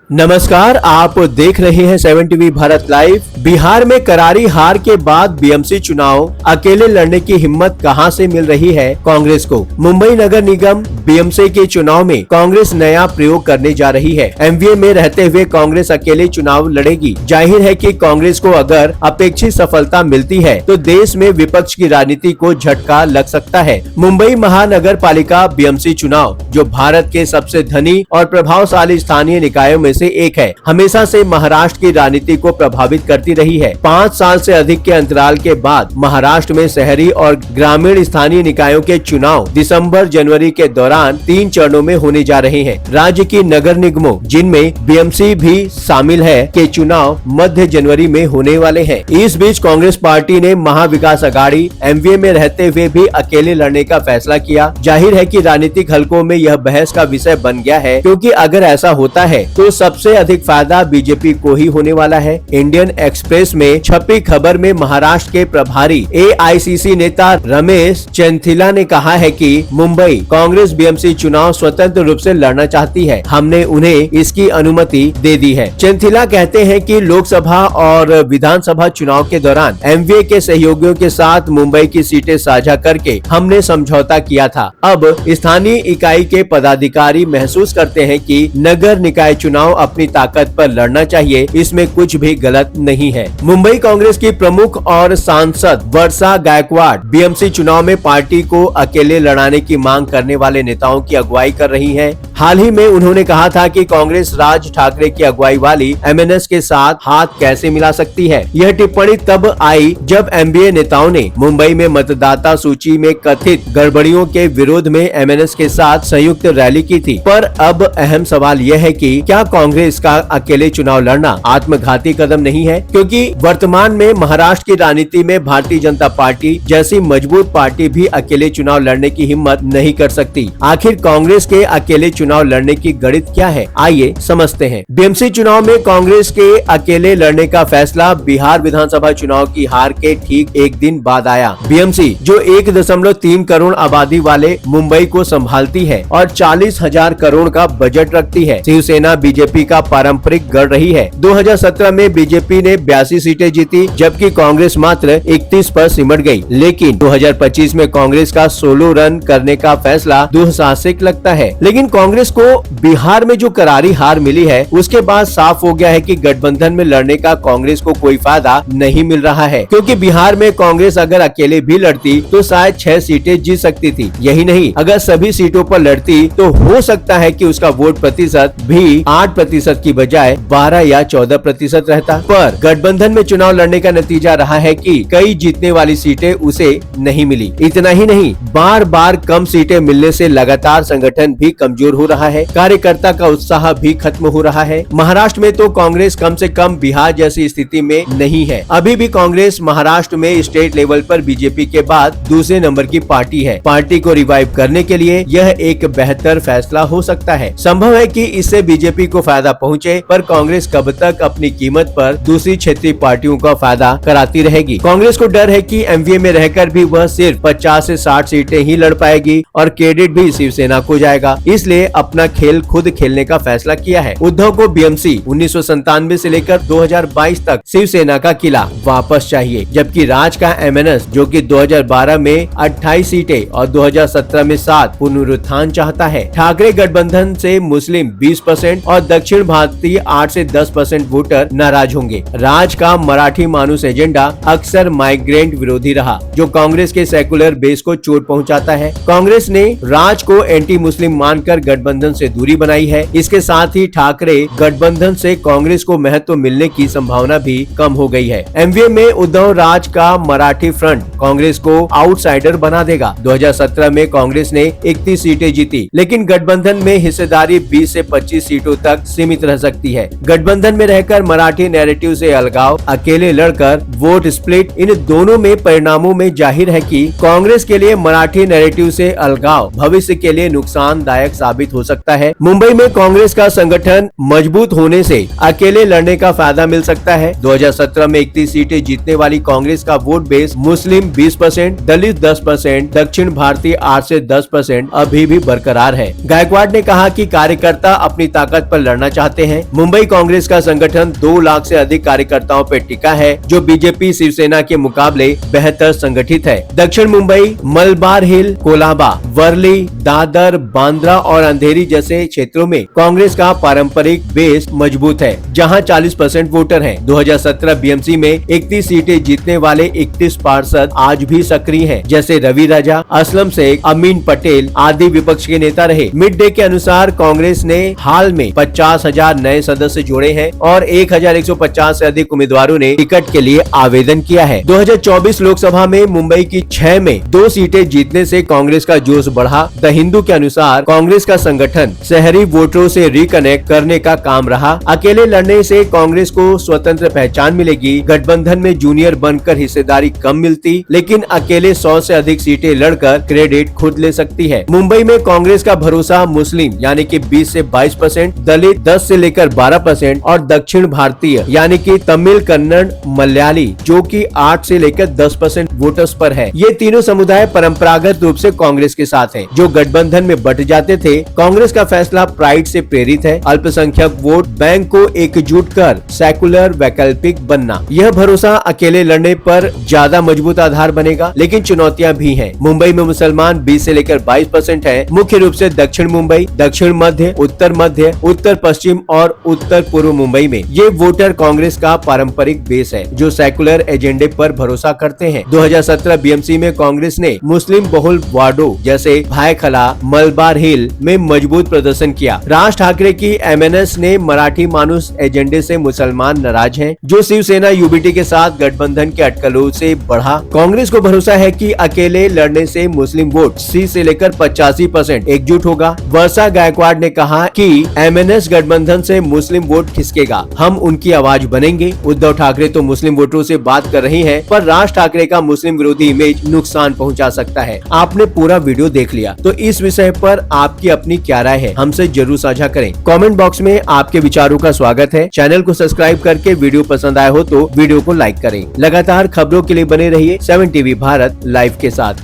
नमस्कार, आप देख रहे हैं 7 टीवी भारत लाइव। बिहार में करारी हार के बाद बीएमसी चुनाव अकेले लड़ने की हिम्मत कहां से मिल रही है कांग्रेस को। मुंबई नगर निगम बीएमसी के चुनाव में कांग्रेस नया प्रयोग करने जा रही है। एमवीए में रहते हुए कांग्रेस अकेले चुनाव लड़ेगी। जाहिर है कि कांग्रेस को अगर अपेक्षित सफलता मिलती है तो देश में विपक्ष की राजनीति को झटका लग सकता है। मुंबई महानगर पालिका बीएमसी चुनाव, जो भारत के सबसे धनी और प्रभावशाली स्थानीय निकायों में से एक है, हमेशा से महाराष्ट्र की राजनीति को प्रभावित करती रही है। 5 साल से अधिक के अंतराल के बाद महाराष्ट्र में शहरी और ग्रामीण स्थानीय निकायों के चुनाव दिसंबर जनवरी के दौरान 3 चरणों में होने जा रहे हैं। राज्य की नगर निगमों, जिनमें बीएमसी भी शामिल है, के चुनाव मध्य जनवरी में होने वाले हैं। इस बीच कांग्रेस पार्टी ने महाविकास अघाड़ी एमवीए में रहते हुए भी अकेले लड़ने का फैसला किया। जाहिर है कि राजनीतिक हलकों में यह बहस का विषय बन गया है, क्योंकि अगर ऐसा होता है तो सबसे अधिक फायदा बीजेपी को ही होने वाला है। इंडियन एक्सप्रेस में छपी खबर में महाराष्ट्र के प्रभारी एआईसीसी नेता रमेश चेन्थिला ने कहा है कि मुंबई कांग्रेस बीएमसी चुनाव स्वतंत्र रूप से लड़ना चाहती है। हमने उन्हें इसकी अनुमति दे दी है। चेन्थिला कहते हैं कि लोकसभा और विधानसभा चुनाव के दौरान एमवीए के सहयोगियों के साथ मुंबई की सीटें साझा करके हमने समझौता किया था। अब स्थानीय इकाई के पदाधिकारी महसूस करते हैं कि नगर निकाय चुनाव अपनी ताकत पर लड़ना चाहिए, इसमें कुछ भी गलत नहीं है। मुंबई कांग्रेस की प्रमुख और सांसद वर्षा गायकवाड़ बीएमसी चुनाव में पार्टी को अकेले लड़ाने की मांग करने वाले नेताओं की अगुवाई कर रही हैं। हाल ही में उन्होंने कहा था कि कांग्रेस राज ठाकरे की अगुवाई वाली एमएनएस के साथ हाथ कैसे मिला सकती है। यह टिप्पणी तब आई जब एमबीए नेताओं ने मुंबई में मतदाता सूची में कथित गड़बड़ियों के विरोध में एमएनएस के साथ संयुक्त रैली की थी। पर अब अहम सवाल यह है कि क्या कांग्रेस का अकेले चुनाव लड़ना आत्मघाती कदम नहीं है, क्योंकि वर्तमान में महाराष्ट्र की राजनीति में भारतीय जनता पार्टी जैसी मजबूत पार्टी भी अकेले चुनाव लड़ने की हिम्मत नहीं कर सकती। आखिर कांग्रेस के अकेले चुनाव लड़ने की गणित क्या है, आइए समझते हैं। बीएमसी चुनाव में कांग्रेस के अकेले लड़ने का फैसला बिहार विधानसभा चुनाव की हार के ठीक एक दिन बाद आया। बीएमसी, जो 1.3 करोड़ आबादी वाले मुंबई को संभालती है और 40,000 करोड़ का बजट रखती है, शिवसेना बीजेपी का पारंपरिक गढ़ रही है। 2017 में बीजेपी ने 82 सीटें जीती, जबकि कांग्रेस मात्र 31 पर सिमट गई। लेकिन 2025 में कांग्रेस का सोलो रन करने का फैसला दुस्साहसिक लगता है। लेकिन कांग्रेस को बिहार में जो करारी हार मिली है, उसके बाद साफ हो गया है कि गठबंधन में लड़ने का कांग्रेस को कोई फायदा नहीं मिल रहा है, क्योंकि बिहार में कांग्रेस अगर अकेले भी लड़ती तो शायद 6 सीटें जीत सकती थी। यही नहीं, अगर सभी सीटों पर लड़ती तो हो सकता है कि उसका वोट प्रतिशत भी 8% की बजाय 12 या 14% रहता। पर गठबंधन में चुनाव लड़ने का नतीजा रहा है कि कई जीतने वाली सीटें उसे नहीं मिली। इतना ही नहीं, बार बार कम सीटें मिलने से लगातार संगठन भी कमजोर हो रहा है, कार्यकर्ता का उत्साह भी खत्म हो रहा है। महाराष्ट्र में तो कांग्रेस कम से कम बिहार जैसी स्थिति में नहीं है। अभी भी कांग्रेस महाराष्ट्र में स्टेट लेवल पर बीजेपी के बाद दूसरे नंबर की पार्टी है। पार्टी को रिवाइव करने के लिए यह एक बेहतर फैसला हो सकता है। संभव है कि इससे बीजेपी को फायदा पहुंचे, पर कांग्रेस कब तक अपनी कीमत पर दूसरी क्षेत्रीय पार्टियों का फायदा कराती रहेगी। कांग्रेस को डर है कि एमवीए में रहकर भी वह सिर्फ 50 से 60 सीटें ही लड़ पाएगी और क्रेडिट भी शिवसेना को जाएगा। इसलिए अपना खेल खुद खेलने का फैसला किया है। उद्धव को बीएमसी 1997 से लेकर 2022 तक शिवसेना का किला वापस चाहिए, जबकि राज का एमएनएस, जो कि 2012 में 28 सीटें और 2017 में 7 पुनरुत्थान चाहता है। ठाकरे गठबंधन से मुस्लिम 20% और दक्षिण भारतीय 8 से 10% वोटर नाराज होंगे। राज का मराठी मानुस एजेंडा अक्सर माइग्रेंट विरोधी रहा, जो कांग्रेस के सेकुलर बेस को चोट पहुंचाता है। कांग्रेस ने राज को एंटी मुस्लिम मानकर गठबंधन से दूरी बनाई है। इसके साथ ही ठाकरे गठबंधन से कांग्रेस को महत्व मिलने की संभावना भी कम हो गई है। एमवीए में उद्धव राज का मराठी फ्रंट कांग्रेस को आउटसाइडर बना देगा। 2017 में कांग्रेस ने 31 सीटें जीती, लेकिन गठबंधन में हिस्सेदारी 20 से 25 सीटों तक सीमित रह सकती है। गठबंधन में रहकर मराठी नैरेटिव से अलगाव, अकेले लड़कर वोट स्प्लिट, इन दोनों में परिणामों में जाहिर है कि कांग्रेस के लिए मराठी नैरेटिव से अलगाव भविष्य के लिए नुकसानदायक साबित हो सकता है। मुंबई में कांग्रेस का संगठन मजबूत होने से अकेले लड़ने का फायदा मिल सकता है। 2017 में 31 सीटें जीतने वाली कांग्रेस का वोट बेस मुस्लिम 20%, दलित 10%, दक्षिण भारतीय 8 से 10% अभी भी बरकरार है। गायकवाड़ ने कहा कि कार्यकर्ता अपनी ताकत पर लड़ना चाहते हैं। मुंबई कांग्रेस का संगठन 2 लाख से अधिक कार्यकर्ताओं पर टिका है, जो बीजेपी शिवसेना के मुकाबले बेहतर संगठित है। दक्षिण मुंबई, मलबार हिल, कोलाबा, वर्ली, दादर, बांद्रा और अंधेरी जैसे क्षेत्रों में कांग्रेस का पारंपरिक बेस मजबूत है, जहां 40% वोटर हैं। 2017 बीएमसी में 31 सीटें जीतने वाले 31 पार्षद आज भी सक्रिय हैं, जैसे रवि राजा, असलम शेख, अमीन पटेल आदि विपक्ष के नेता रहे। मिड डे के अनुसार कांग्रेस ने हाल में 50,000 नए सदस्य जोड़े हैं और 1,150 से अधिक उम्मीदवारों ने टिकट के लिए आवेदन किया है। 2024 लोकसभा में मुंबई की 6 में 2 सीटें जीतने से कांग्रेस का जोश बढ़ा। द हिंदू के अनुसार कांग्रेस का संगठन शहरी वोटरों से रिकनेक्ट करने का काम रहा। अकेले लड़ने से कांग्रेस को स्वतंत्र पहचान मिलेगी। गठबंधन में जूनियर बनकर हिस्सेदारी कम मिलती, लेकिन अकेले 100 से अधिक सीटें लड़कर क्रेडिट खुद ले सकती है। मुंबई में कांग्रेस का भरोसा मुस्लिम यानी कि 20 से 22%, दलित 10 से लेकर 12% और दक्षिण भारतीय यानी कि तमिल, कन्नड़, मलयाली जो कि 8 से लेकर 10% वोटर्स पर है। ये तीनों समुदाय परंपरागत रूप से कांग्रेस के साथ हैं, जो गठबंधन में बट जाते थे। कांग्रेस का फैसला प्राइड से प्रेरित है। अल्पसंख्यक वोट बैंक को एकजुट कर सेकुलर वैकल्पिक बनना, यह भरोसा अकेले लड़ने पर ज्यादा मजबूत आधार बनेगा। लेकिन चुनौतियां भी हैं। मुंबई में मुसलमान 20 से लेकर 22% है, मुख्य रूप से दक्षिण मुंबई, दक्षिण मध्य, उत्तर पश्चिम और उत्तर पूर्व मुंबई में। ये वोटर कांग्रेस का पारंपरिक बेस है, जो सेकुलर एजेंडे पर भरोसा करते हैं। 2017 बीएमसी में कांग्रेस ने मुस्लिम बहुल वार्डों जैसे भायखला, मलबार हिल में मजबूत प्रदर्शन किया। राज ठाकरे की एमएनएस ने मराठी मानुस एजेंडे से मुसलमान नाराज हैं, जो शिवसेना यूबीटी के साथ गठबंधन के अटकलों से बढ़ा। कांग्रेस को भरोसा है कि अकेले लड़ने से मुस्लिम वोट 30 से लेकर 85% एकजुट होगा। वर्षा गायकवाड़ ने कहा कि एमएनएस गठबंधन से मुस्लिम वोट खिसकेगा, हम उनकी आवाज बनेंगे। उद्धव ठाकरे तो मुस्लिम वोटरों से बात कर रही हैं, पर राज ठाकरे का मुस्लिम विरोधी इमेज नुकसान पहुंचा सकता है। आपने पूरा वीडियो देख लिया, तो इस विषय पर आपकी अपनी क्या राय है, हमसे जरूर साझा करें। कमेंट बॉक्स में आपके विचारों का स्वागत है। चैनल को सब्सक्राइब करके वीडियो पसंद आए हो तो वीडियो को लाइक करें। लगातार खबरों के लिए बने रहिए 7 टीवी भारत लाइव के साथ।